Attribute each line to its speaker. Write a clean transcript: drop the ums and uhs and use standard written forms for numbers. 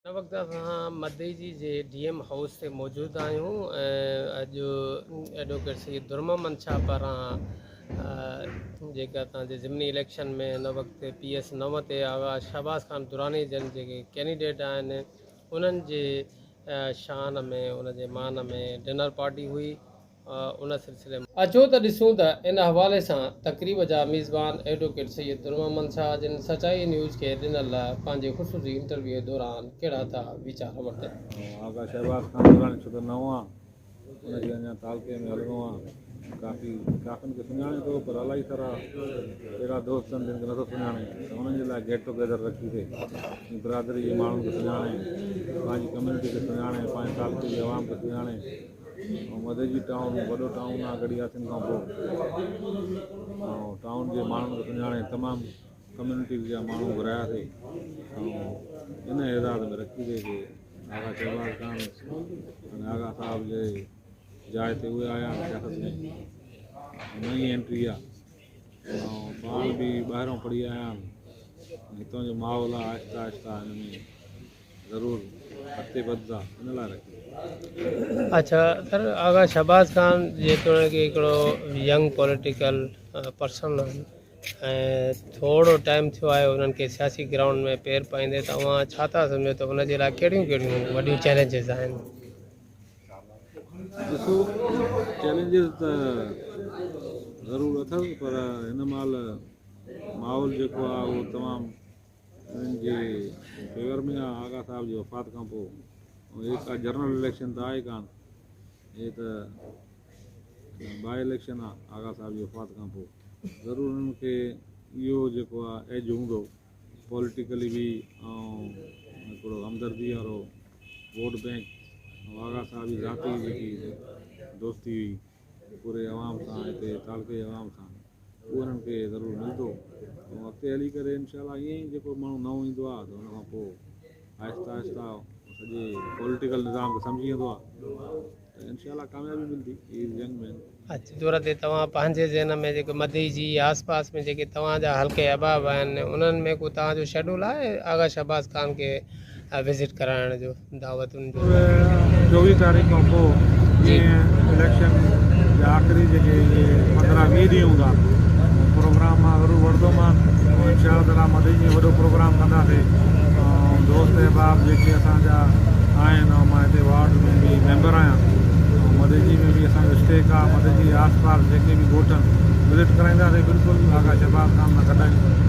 Speaker 1: हिन वक़्तु असां मदई जी जे DM हाउस ते मौजूदु आहियूं ऐं अॼु एडवोकेट सैयद दुर्मामंद शाह पारां जेका तव्हांजे ज़िमनी इलेक्शन में हिन वक़्तु PS 9 ते आगा शहबाज़ खान दुरानी जन जेके कैंडिडेट आहिनि उन्हनि जे शान में उन जे मान में डिनर पार्टी हुई। उन सिलसिले में अचो त ॾिसूं त इन हवाले सां तक़रीब जा मेज़बान एडवोकेट सैयद दुर्मामंद शाह जिन सचाई न्यूज़ खे ॾिनल पंहिंजे ख़ुसूसी इंटरव्यू दौरान कहिड़ा था वीचार वठनि।
Speaker 2: आगा शहबाज़ खान दुरानी छो त नओं आहे, हुनखे अञा तालके में हलिणो आहे। काफ़िनि खे सुञाणे थो, पर इलाही सारा अहिड़ा दोस्त आहिनि जिन खे नथो सुञाणे, त हुननि जे लाइ गेट टुगेदर रखीसीं। बिरादरी जे माण्हुनि खे सुञाणे, पंहिंजी कम्यूनिटी खे सुञाणे, पंहिंजे तालके जी आवाम खे सुञाणे। ऐं मदई टाउन वॾो टाउन आहे गढ़ियासिन खां पोइ, ऐं टाउन जे माण्हुनि खे सुञाणे तमामु कम्यूनिटी जा माण्हू घुरायासीं। ऐं इन एज़ाज़ में रखीसीं कि आगा शहबाज़ खान आगा साहब जे जाइ ते उहे आया सियासत में, नई एंट्री आहे। ऐं ॿार बि ॿाहिरों पढ़ी आया आहिनि, हितां जो माहौल आहे आहिस्ता आहिस्ता हिन में ज़रूरु अॻिते वधंदा, इन लाइ रखी।
Speaker 1: अच्छा सर, आगा शहबाज़ खान जेतोणीकि हिकिड़ो यंग पॉलिटिकल पर्सन आहिनि ऐं थोरो टाइम थियो आहे उन्हनि खे सियासी ग्राउंड में पेर पाईंदे, तव्हां छा था सम्झो त उन जे लाइ कहिड़ियूं कहिड़ियूं वॾियूं चैलेंजिस आहिनि?
Speaker 2: ॾिसो, चैलेंजिस त ज़रूरु अथव, पर हिन महिल माहौल जेको आहे उहो तमामु हिननि जे फेवर में आहे। आगा साहब जी वफ़ात खां पोइ हे का जनरल इलेक्शन त आहे कान, हे त बाई इलेक्शन आहे। आगा साहब जी वफ़ात खां पोइ ज़रूरु हुननि खे इहो जेको आहे एज हूंदो पॉलिटिकली बि, ऐं हिकिड़ो हमदर्दी वारो वोट बैंक। आगा साहब जी ज़ाती जेकी दोस्ती हुई पूरे अवाम सां, हिते तालके अवाम सां, उहो हुननि खे ज़रूरु मिलंदो। ऐं अॻिते हली करे इनशाला ईअं ई जेको माण्हू नओं ईंदो आहे त हुन खां पोइ आहिस्ता आहिस्ता सॼे पॉलिटिकल निज़ाम खे सम्झी वेंदो आहे, त इनशाला कामयाबी मिलंदी। ही जंग में
Speaker 1: अॼु तौर ते तव्हां पंहिंजे ज़हन में जेके मदई जी आस पास में जेके तव्हांजा हल्के अहबाब आहिनि उन्हनि में को तव्हांजो शेड्यूल आहे आगा शहबाज़ खान खे विज़िट कराइण जो, दावतुनि जो?
Speaker 2: 24 तारीख़ खां पोइ जीअं इलेक्शन जा आख़िरी जेके 15-20 ॾींहं हूंदा प्रोग्राम मां ज़रूरु वठंदोमांसि। ऐं इनशाला ताला मदई में वॾो प्रोग्राम कंदासीं। ऐं दोस्त अहबाब जेके असांजा आहिनि, ऐं मां हिते वार्ड में बि मेंबर आहियां, ऐं मदई में बि असांजो स्टेक आहे। मदई आस पास जेके बि ॻोठ विज़िट कराईंदासीं बिल्कुलु आगा शहबाज़ खान सां गॾु।